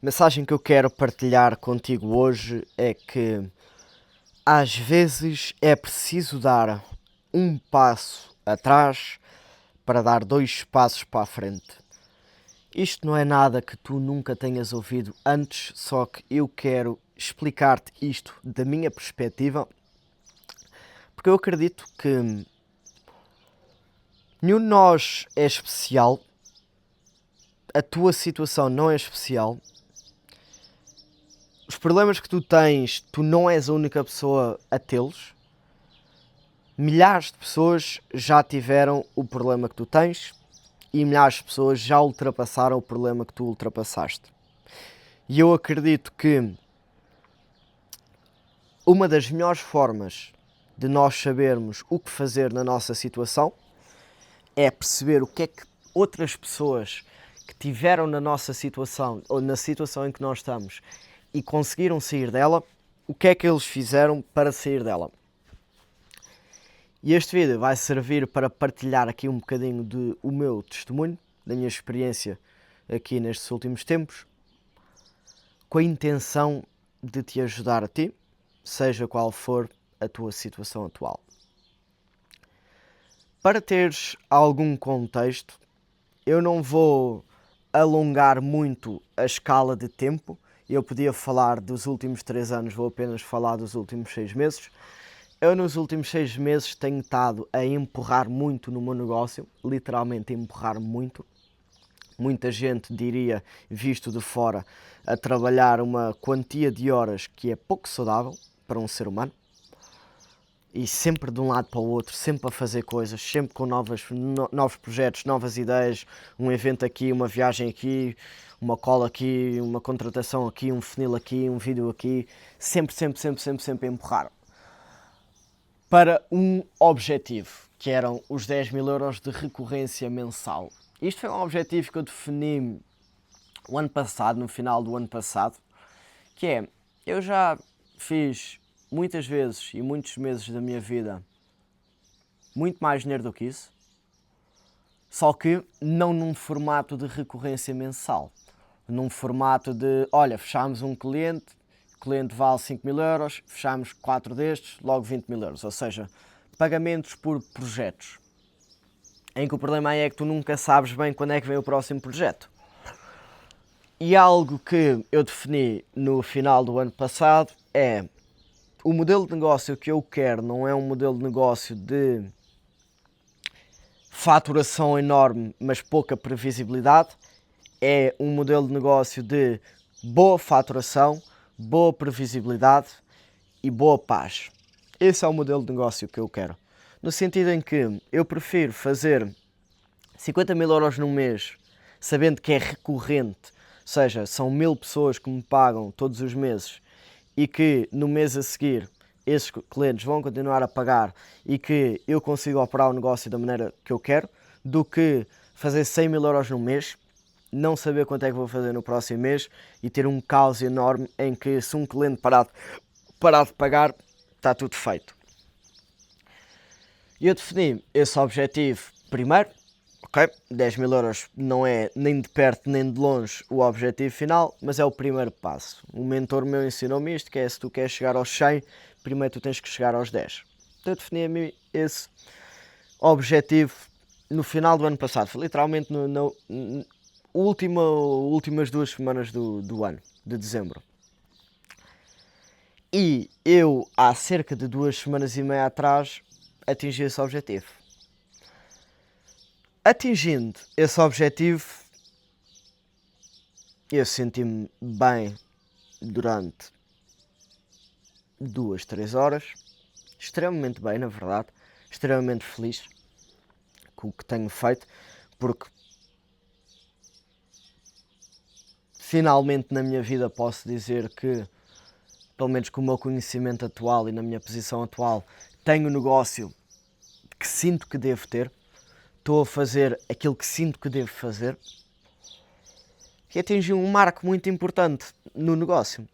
A mensagem que eu quero partilhar contigo hoje é que às vezes é preciso dar um passo atrás para dar dois passos para a frente. Isto não é nada que tu nunca tenhas ouvido antes, só que eu quero explicar-te isto da minha perspectiva, porque eu acredito que nenhum de nós é especial, a tua situação não é especial. Os problemas que tu tens, tu não és a única pessoa a tê-los. Milhares de pessoas já tiveram o problema que tu tens e milhares de pessoas já ultrapassaram o problema que tu ultrapassaste. E eu acredito que uma das melhores formas de nós sabermos o que fazer na nossa situação é perceber o que é que outras pessoas que tiveram na nossa situação ou na situação em que nós estamos e conseguiram sair dela, o que é que eles fizeram para sair dela. E este vídeo vai servir para partilhar aqui um bocadinho do meu testemunho, da minha experiência aqui nestes últimos tempos, com a intenção de te ajudar a ti, seja qual for a tua situação atual. Para teres algum contexto, eu não vou alongar muito a escala de tempo. Eu podia falar dos últimos 3 anos, vou apenas falar dos últimos 6 meses. Eu nos últimos 6 meses tenho estado a empurrar muito no meu negócio, literalmente a empurrar muito. Muita gente diria, visto de fora, a trabalhar uma quantia de horas que é pouco saudável para um ser humano. E sempre de um lado para o outro, sempre a fazer coisas, sempre com novos projetos, novas ideias, um evento aqui, uma viagem aqui, uma cola aqui, uma contratação aqui, um funil aqui, um vídeo aqui, sempre a empurrar para um objetivo, que eram os 10 mil euros de recorrência mensal. Isto foi um objetivo que eu defini o ano passado, no final do ano passado, que é, eu já fiz muitas vezes e muitos meses da minha vida muito mais dinheiro do que isso, só que não num formato de recorrência mensal, num formato de, olha, fechámos um cliente, o cliente vale 5 mil euros, fechámos 4 destes, logo 20 mil euros, ou seja, pagamentos por projetos, em que o problema aí é que tu nunca sabes bem quando é que vem o próximo projeto. E algo que eu defini no final do ano passado é, o modelo de negócio que eu quero não é um modelo de negócio de faturação enorme, mas pouca previsibilidade. É um modelo de negócio de boa faturação, boa previsibilidade e boa paz. Esse é o modelo de negócio que eu quero. No sentido em que eu prefiro fazer 50 mil euros num mês, sabendo que é recorrente, ou seja, são 1000 pessoas que me pagam todos os meses e que no mês a seguir esses clientes vão continuar a pagar e que eu consigo operar o negócio da maneira que eu quero, do que fazer 100 mil euros num mês, não saber quanto é que vou fazer no próximo mês e ter um caos enorme em que, se um cliente parar de pagar, está tudo feito. E eu defini esse objetivo primeiro, ok? 10 mil euros não é nem de perto nem de longe o objetivo final, mas é o primeiro passo. Um mentor meu ensinou-me isto, que é, se tu queres chegar aos 100, primeiro tu tens que chegar aos 10. Então eu defini a mim esse objetivo no final do ano passado, foi literalmente no últimas 2 semanas do ano, de dezembro. E eu, há cerca de 2 semanas e meia atrás, atingi esse objetivo. Atingindo esse objetivo, eu senti-me bem durante 2, 3 horas, extremamente bem, na verdade, extremamente feliz com o que tenho feito, porque finalmente na minha vida posso dizer que, pelo menos com o meu conhecimento atual e na minha posição atual, tenho um negócio que sinto que devo ter, estou a fazer aquilo que sinto que devo fazer, e atingi um marco muito importante no negócio.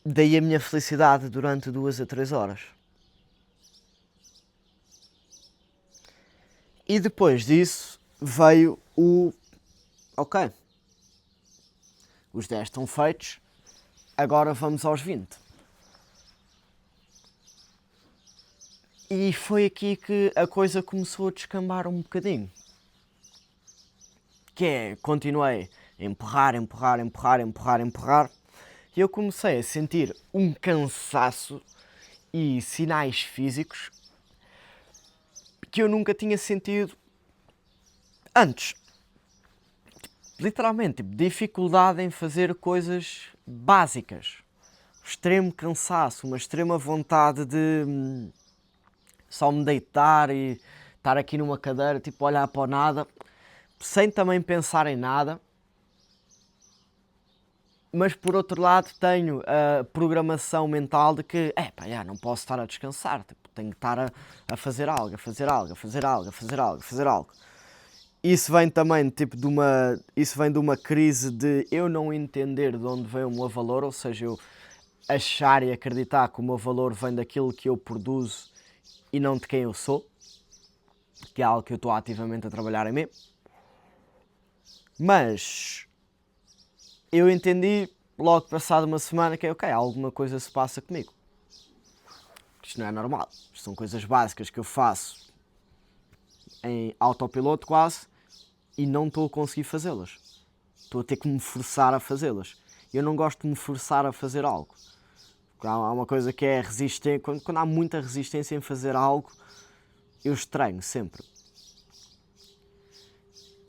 Daí a minha felicidade durante 2 a 3 horas. E depois disso veio o... Ok, os 10 estão feitos, agora vamos aos 20. E foi aqui que a coisa começou a descambar um bocadinho. Que é, continuei a empurrar, e eu comecei a sentir um cansaço e sinais físicos que eu nunca tinha sentido antes. Literalmente, dificuldade em fazer coisas básicas. Extremo cansaço, uma extrema vontade de só me deitar e estar aqui numa cadeira, tipo, olhar para o nada, sem também pensar em nada. Mas por outro lado tenho a programação mental de que não posso estar a descansar, tipo, tenho que estar a fazer algo, a fazer algo, a fazer algo, a fazer algo, a fazer algo. Isso vem também tipo, isso vem de uma crise de eu não entender de onde vem o meu valor, ou seja, eu achar e acreditar que o meu valor vem daquilo que eu produzo e não de quem eu sou, que é algo que eu estou ativamente a trabalhar em mim. Mas eu entendi logo passado uma semana que alguma coisa se passa comigo. Isto não é normal. Isto são coisas básicas que eu faço em autopiloto quase e não estou a conseguir fazê-las. Estou a ter que me forçar a fazê-las. Eu não gosto de me forçar a fazer algo. Há uma coisa que é resistência. Quando há muita resistência em fazer algo, eu estranho sempre.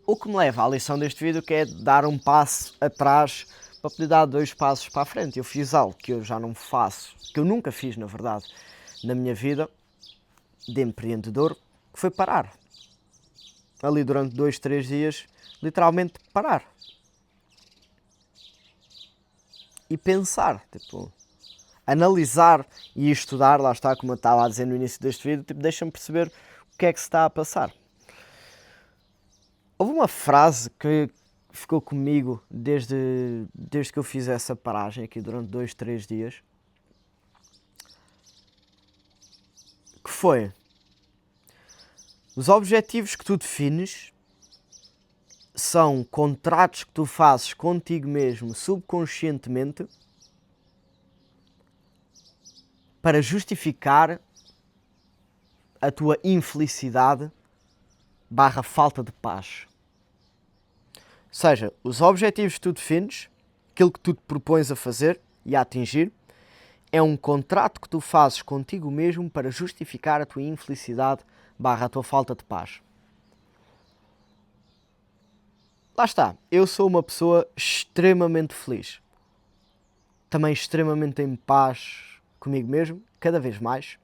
O que me leva à lição deste vídeo, que é dar um passo atrás para poder dar 2 passos para a frente. Eu fiz algo que eu já não faço, que eu nunca fiz, na verdade, na minha vida de empreendedor, que foi parar. Ali durante 2, 3 dias, literalmente parar. E pensar, tipo, analisar e estudar, lá está, como eu estava a dizer no início deste vídeo, tipo, deixa-me perceber o que é que se está a passar. Houve uma frase que ficou comigo desde que eu fiz essa paragem aqui durante 2, 3 dias, que foi: os objetivos que tu defines são contratos que tu fazes contigo mesmo subconscientemente para justificar a tua infelicidade / falta de paz. Ou seja, os objetivos que tu defines, aquilo que tu te propões a fazer e a atingir, é um contrato que tu fazes contigo mesmo para justificar a tua infelicidade / a tua falta de paz. Lá está, eu sou uma pessoa extremamente feliz. Também extremamente em paz comigo mesmo, cada vez mais.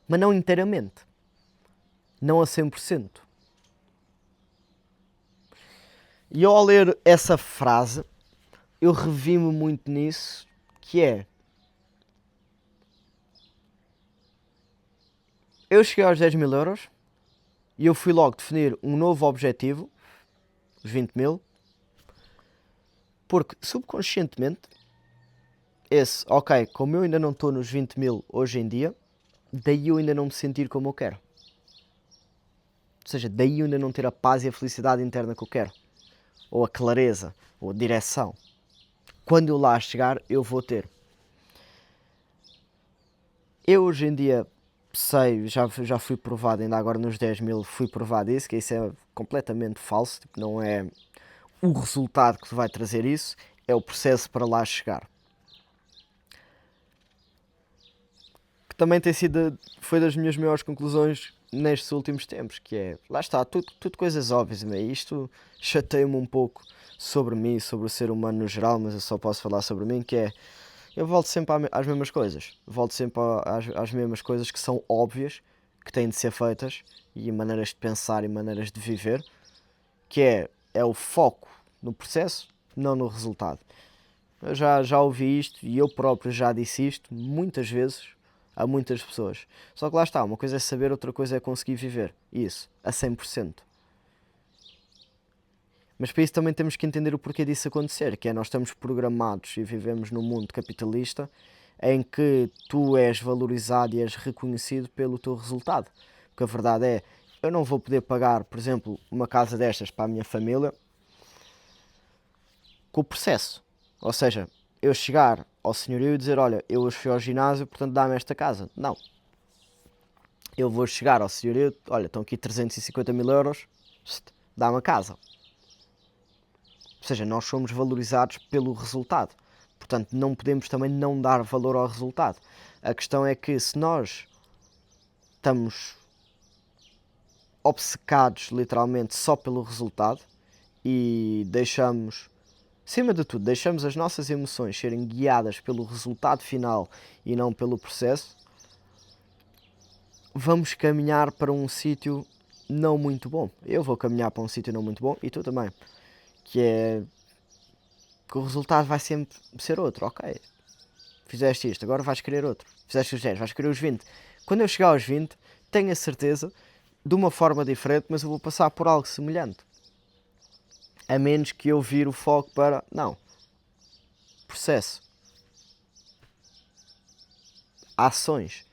Mas não inteiramente. Não a 100%. E eu, ao ler essa frase, eu revi-me muito nisso, que é: eu cheguei aos 10 mil euros e eu fui logo definir um novo objetivo, os 20 mil, porque subconscientemente, como eu ainda não estou nos 20 mil hoje em dia, daí eu ainda não me sentir como eu quero. Ou seja, daí eu ainda não ter a paz e a felicidade interna que eu quero. Ou a clareza, ou a direção. Quando eu lá chegar, eu vou ter. Eu hoje em dia sei, já fui provado, ainda agora nos 10 mil fui provado isso, que isso é completamente falso, tipo, não é o resultado que te vai trazer isso, é o processo para lá chegar. Que também foi das minhas maiores conclusões nestes últimos tempos, que é, lá está, tudo coisas óbvias, e isto chateia-me um pouco sobre mim, sobre o ser humano no geral, mas eu só posso falar sobre mim, que é, eu volto sempre às mesmas coisas, volto sempre às mesmas coisas que são óbvias, que têm de ser feitas, e maneiras de pensar e maneiras de viver, que é o foco no processo, não no resultado. Eu já ouvi isto e eu próprio já disse isto muitas vezes a muitas pessoas. Só que lá está, uma coisa é saber, outra coisa é conseguir viver isso, a 100%. Mas para isso também temos que entender o porquê disso acontecer, que é, nós estamos programados e vivemos num mundo capitalista em que tu és valorizado e és reconhecido pelo teu resultado. Porque a verdade é, eu não vou poder pagar, por exemplo, uma casa destas para a minha família com o processo. Ou seja, eu chegar ao senhorio e dizer, olha, eu hoje fui ao ginásio, portanto dá-me esta casa. Não. Eu vou chegar ao senhorio, olha, estão aqui 350 mil euros, dá-me a casa. Ou seja, nós somos valorizados pelo resultado. Portanto, não podemos também não dar valor ao resultado. A questão é que se nós estamos obcecados literalmente só pelo resultado e deixamos, acima de tudo, deixamos as nossas emoções serem guiadas pelo resultado final e não pelo processo, vamos caminhar para um sítio não muito bom. Eu vou caminhar para um sítio não muito bom e tu também. Que é que o resultado vai sempre ser outro. Ok, fizeste isto, agora vais querer outro. Fizeste os 10, vais querer os 20. Quando eu chegar aos 20, tenho a certeza, de uma forma diferente, mas eu vou passar por algo semelhante. A menos que eu vire o foco para, não, processo, ações.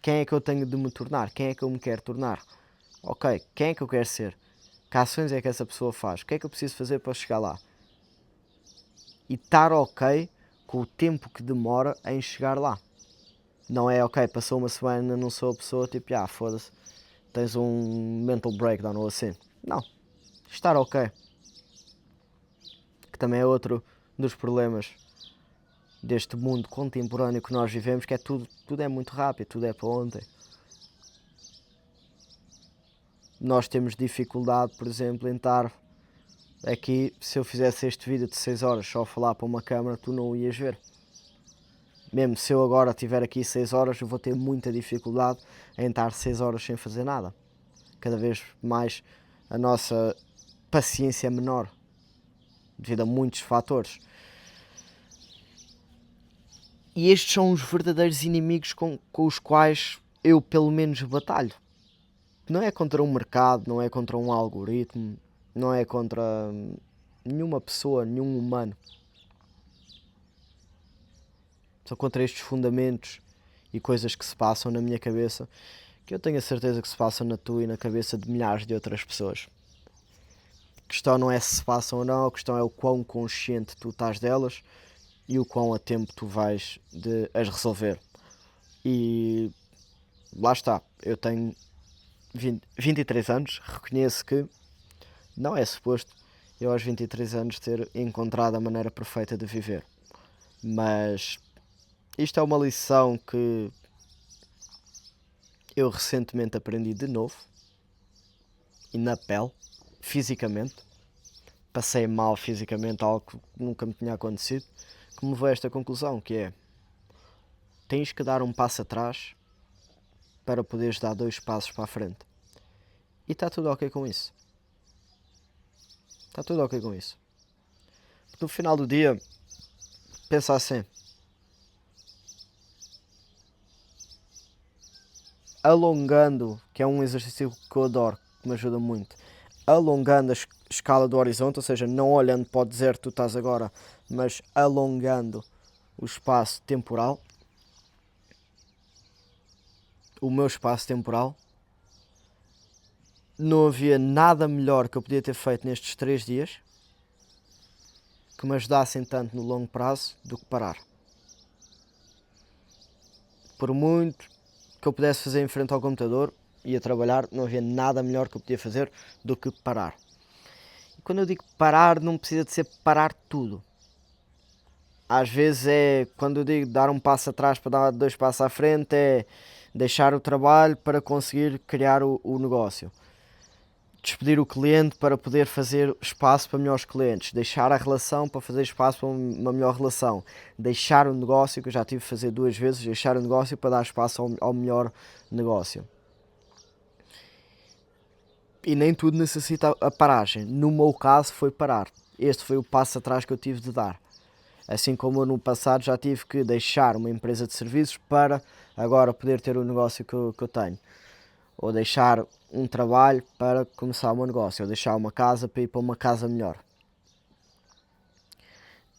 Quem é que eu tenho de me tornar? Quem é que eu me quero tornar? Ok, quem é que eu quero ser? Que ações é que essa pessoa faz? O que é que eu preciso fazer para chegar lá? E estar ok com o tempo que demora em chegar lá. Não é ok, passou uma semana, não sou a pessoa, tipo, foda-se, tens um mental breakdown ou assim. Não. Estar ok. Que também é outro dos problemas deste mundo contemporâneo que nós vivemos, que é tudo é muito rápido, tudo é para ontem. Nós temos dificuldade, por exemplo, em estar aqui. Se eu fizesse este vídeo de 6 horas só a falar para uma câmera, tu não o ias ver. Mesmo se eu agora estiver aqui 6 horas, eu vou ter muita dificuldade em estar 6 horas sem fazer nada. Cada vez mais a nossa paciência é menor, devido a muitos fatores. E estes são os verdadeiros inimigos com os quais eu, pelo menos, batalho. Não é contra um mercado, não é contra um algoritmo, não é contra nenhuma pessoa, nenhum humano. São contra estes fundamentos e coisas que se passam na minha cabeça, que eu tenho a certeza que se passam na tua e na cabeça de milhares de outras pessoas. A questão não é se passam ou não, a questão é o quão consciente tu estás delas e o quão a tempo tu vais de as resolver. E lá está, eu tenho 23 anos, reconheço que não é suposto eu aos 23 anos ter encontrado a maneira perfeita de viver. Mas isto é uma lição que eu recentemente aprendi de novo e na pele, fisicamente. Passei mal fisicamente, algo que nunca me tinha acontecido, que me levou a esta conclusão, que é: tens que dar um passo atrás para poderes dar 2 passos para a frente. E está tudo ok com isso. Está tudo ok com isso. No final do dia, pensa assim: alongando, que é um exercício que eu adoro, que me ajuda muito, alongando a escala do horizonte, ou seja, não olhando para o deserto que tu estás agora, mas alongando o espaço temporal, o meu espaço temporal, não havia nada melhor que eu podia ter feito nestes 3 dias que me ajudassem tanto no longo prazo do que parar. Por muito que eu pudesse fazer em frente ao computador e a trabalhar, não havia nada melhor que eu podia fazer do que parar. E quando eu digo parar, não precisa de ser parar tudo. Às vezes é, quando eu digo dar um passo atrás para dar 2 passos à frente, é deixar o trabalho para conseguir criar o negócio. Despedir o cliente para poder fazer espaço para melhores clientes, deixar a relação para fazer espaço para uma melhor relação, deixar o negócio, que eu já tive de fazer 2 vezes, deixar o negócio para dar espaço ao melhor negócio. E nem tudo necessita a paragem. No meu caso foi parar. Este foi o passo atrás que eu tive de dar. Assim como eu no passado já tive que deixar uma empresa de serviços para agora poder ter o negócio que eu tenho. Ou deixar um trabalho para começar o meu negócio. Ou deixar uma casa para ir para uma casa melhor.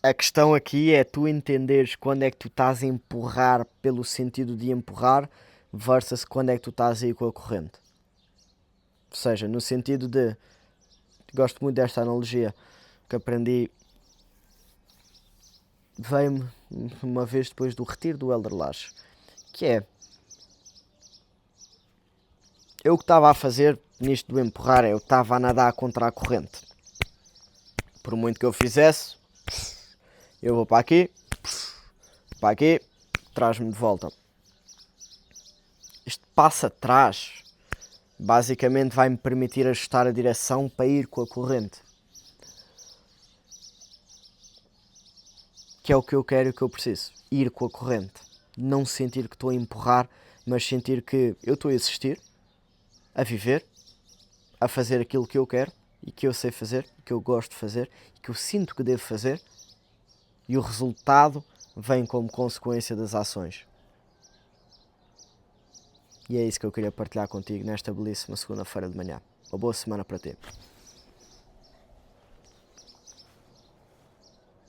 A questão aqui é tu entenderes quando é que tu estás a empurrar pelo sentido de empurrar versus quando é que tu estás a ir com a corrente. Ou seja, no sentido de... Gosto muito desta analogia que aprendi veio-me uma vez depois do retiro do Elder Lash, que é, eu o que estava a fazer nisto do empurrar, eu estava a nadar contra a corrente. Por muito que eu fizesse, eu vou para aqui, traz-me de volta. Este passo atrás basicamente vai-me permitir ajustar a direção para ir com a corrente. Que é o que eu quero e o que eu preciso. Ir com a corrente. Não sentir que estou a empurrar, mas sentir que eu estou a existir, a viver, a fazer aquilo que eu quero e que eu sei fazer, que eu gosto de fazer e que eu sinto que devo fazer, e o resultado vem como consequência das ações. E é isso que eu queria partilhar contigo nesta belíssima segunda-feira de manhã. Uma boa semana para ti.